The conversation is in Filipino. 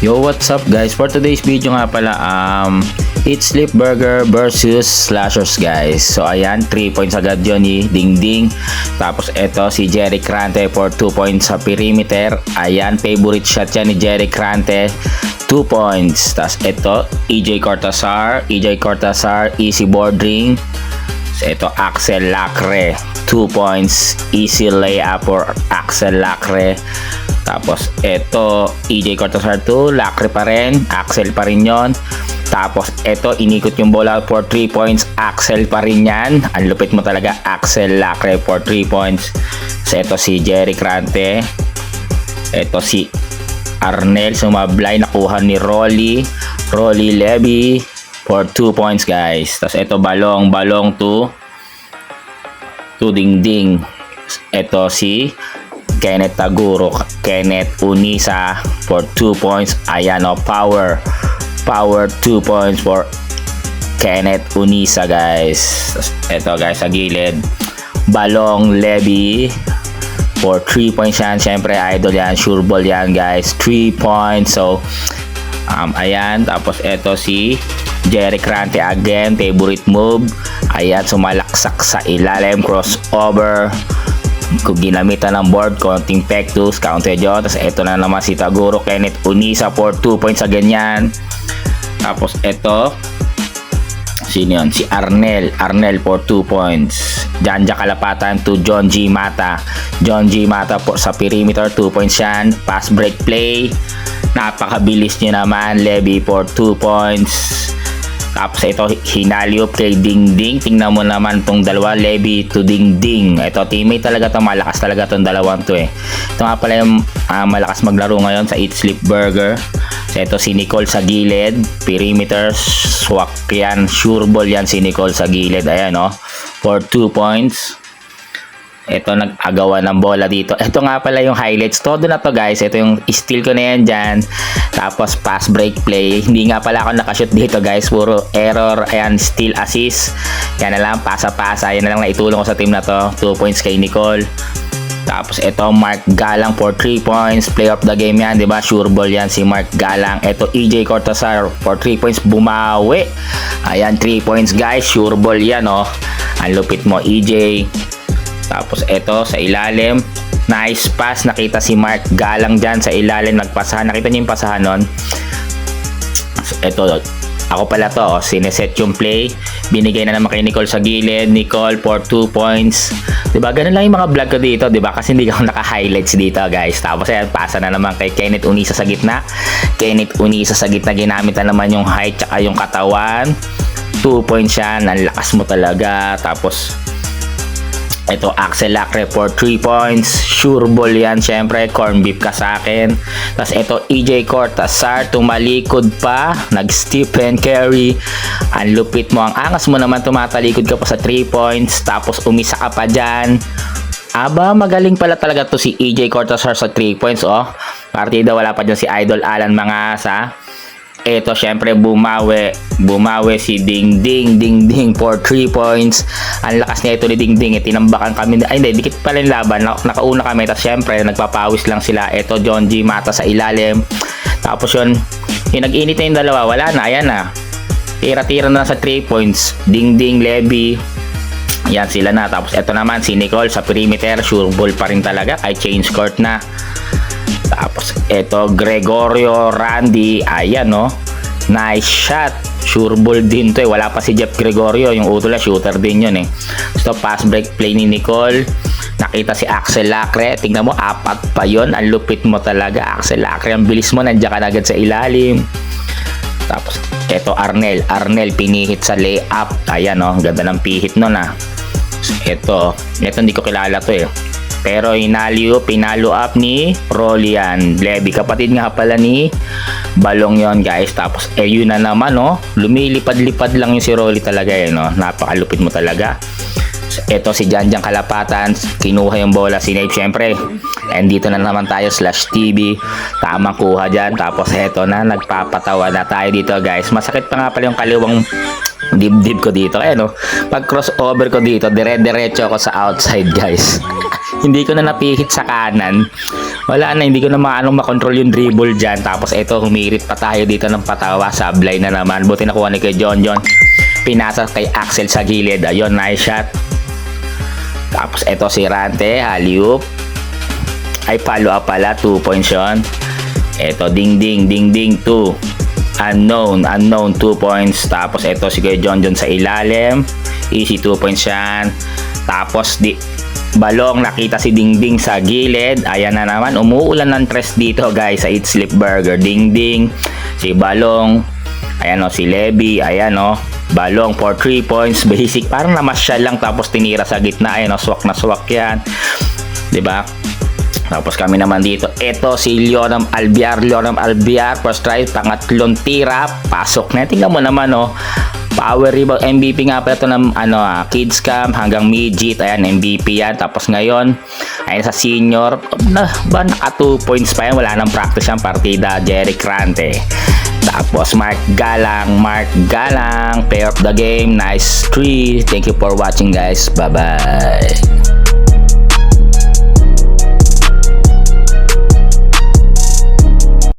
Yo, what's up guys? For today's video nga pala, Eat Sleep Burger versus Slashers guys. So ayan, 3 points agad yun ni Ding Ding. Tapos eto si Jerry Crante for 2 points sa perimeter. Ayan, favorite shot yan ni Jerry Crante, 2 points. Tapos eto, EJ Cortazar, easy boarding. So eto, Axel Lacre, 2 points, easy layup for Axel Lacre. Tapos eto, EJ Cortazar 2, Lacre pa rin, Axel pa rin yon. Tapos eto, inikot yung bola for 3 points, Axel pa rin yan. Ang lupit mo talaga, Axel Lacre for 3 points. So eto si Jerry Crante. Eto si Arnel sumablay, nakuha ni Rolly Levy for 2 points guys. Tapos eto, balong to Ding Ding. Eto si Kenneth Taguro, Kenneth Unisa for 2 points. Ayan o, power 2 points for Kenneth Unisa guys. Ito guys sa gilid, Balong Levy for 3 points yan. Syempre idol yan, sure ball yan guys, 3 points. So ayan, tapos ito si Jerry Crante again, favorite move. Ayan, sumalaksak sa ilalim, crossover, kung ginamitan ng board, konting pectus, counted yun. Tapos ito na naman si Taguro, Kenneth Unisa for 2 points sa ganyan. Tapos ito, sino yun? Si Arnel for 2 points. Janja Kalapatan to John G Mata for sa perimeter, 2 points yan. Pass break play, napakabilis nyo naman, Levy for 2 points. Tapos ito, hinaliop kay Ding Ding. Tingnan mo naman tong dalawa, Levy to Ding Ding. Ito, teammate talaga to, malakas talaga tong dalawang to eh. Ito nga pala yung malakas maglaro ngayon sa Eat Sleep Burger. So ito si Nicole sa gilid, perimeter, swak yan, sure ball yan si Nicole sa gilid. Ayan o, for 2 points. Ito, nag-agawa ng bola dito. Ito nga pala yung highlights. Todo na to guys. Ito yung steal ko na yan dyan. Tapos pass break play. Hindi nga pala ako nakashoot dito guys. Puro error. Ayan, steal assist. Yan na lang, pasa-pasa. Yan na lang naitulong ko sa team na to. 2 points kay Nicole. Tapos ito, Mark Galang for 3 points. Play of the game yan, diba? Sure ball yan si Mark Galang. Ito, EJ Cortazar for 3 points. Bumawi. Ayan, 3 points guys. Sure ball yan oh. Ang lupit mo, EJ. Tapos ito sa ilalim, nice pass, nakita si Mark Galang dyan sa ilalim, nagpasahan, nakita niyo yung pasahan nun. So, ito, ako pala to, sineset yung play, binigay na naman kay Nicole sa gilid, Nicole for 2 points. Diba, ganun lang yung mga vlog ko dito, diba, kasi hindi ako naka-highlights dito guys. Tapos ayan, pasa na naman kay Kenneth Unisa sa gitna. Kenneth Unisa sa gitna, ginamit na naman yung height tsaka yung katawan. 2 points yan, ang lakas mo talaga. Tapos ito, Axel Lacre for 3 points. Sure ball yan, syempre. Corn beef ka sa akin. Tapos ito, EJ Cortazar, tumalikod pa. Nag-Stephen Curry. Ang lupit mo. Ang angas mo naman, tumatalikod ka pa sa 3 points. Tapos umisa ka pa dyan. Aba, magaling pala talaga to si EJ Cortazar sa 3 points. Oh, partida, wala pa dyan si Idol Alan Mangasa. Ito, syempre, bumawi si Ding Ding for 3 points. Ang lakas niya ito ni Ding Ding. Tinambakan kami. Ay, hindi, dikit pala yung laban. Nakauna kami. Tapos, syempre, nagpapawis lang sila. Ito, John G Mata sa ilalim. Tapos, yun, nag-init na yung dalawa. Wala na, ayan na. Tira-tira na sa 3 points. Ding Ding, Levy. Yan, sila na. Tapos, ito naman, si Nicole sa perimeter. Sure ball pa rin talaga. Ay, change court na. Tapos ito, Gregorio Randy, ayan no, nice shot, sure ball din to eh. Wala pa si Jeff Gregorio, yung utula shooter din yun eh. So pass break play ni Nicole, nakita si Axel Lacre, tingnan mo, 4 pa yon. Ang lupit mo talaga, Axel Lacre, ang bilis mo, nandiyan ka na agad sa ilalim. Tapos ito, Arnel pinihit sa layup, ayan no, ganda ng pihit nun ah. So, ito hindi ko kilala to eh, pero pinalo up ni Rolly Levy, kapatid nga pala ni Balong yon guys. Tapos yun na naman no, lumilipad-lipad lang yung si Rolly talaga eh no, napakalupit mo talaga. So, ito si Janjang Kalapatan, kinuha yung bola, sinave syempre. And dito na naman tayo, Slash TV, tamang kuha dyan. Tapos eto na, nagpapatawa na tayo dito guys. Masakit pa nga pala yung kaliwang dibdib ko dito. Ayan no, pag crossover ko dito, dire-diretso ako sa outside guys. Hindi ko na napihit sa kanan. Wala na, hindi ko na makontrol yung dribble dyan. Tapos ito, humirit pa tayo dito ng patawa. Sablay na naman. Buti nakuha ni kay John. Pinasa kay Axel sa gilid. Ayun, nice shot. Tapos ito si Rante, alley-oop. Ay, follow up pala. 2 points yun. Ito, ding, 2. Unknown, 2 points. Tapos ito si kay John sa ilalim. Easy 2 points yan. Tapos balong, nakita si Dingding sa gilid. Ayan na naman, umuulan ng tres dito guys sa Eat Sleep Burger. Dingding, si Balong, ayan o, si Levy, ayan o, Balong for 3 points. Basic, parang namasyal lang tapos tinira sa gitna. Ayan o, swak na swak yan, diba? Tapos kami naman dito, eto si Leonam Albiar, first try, pangatlong tira, pasok na. Tingnan mo naman o, power rebound, MVP nga pala ito ng Kids Camp hanggang midget. Ayan, MVP yan. Tapos ngayon, ayan sa senior, naka 2 points pa yan. Wala nang practice yung partida. Jerry Crante. Tapos Mark Galang, player of the game. Nice 3. Thank you for watching guys. Bye bye.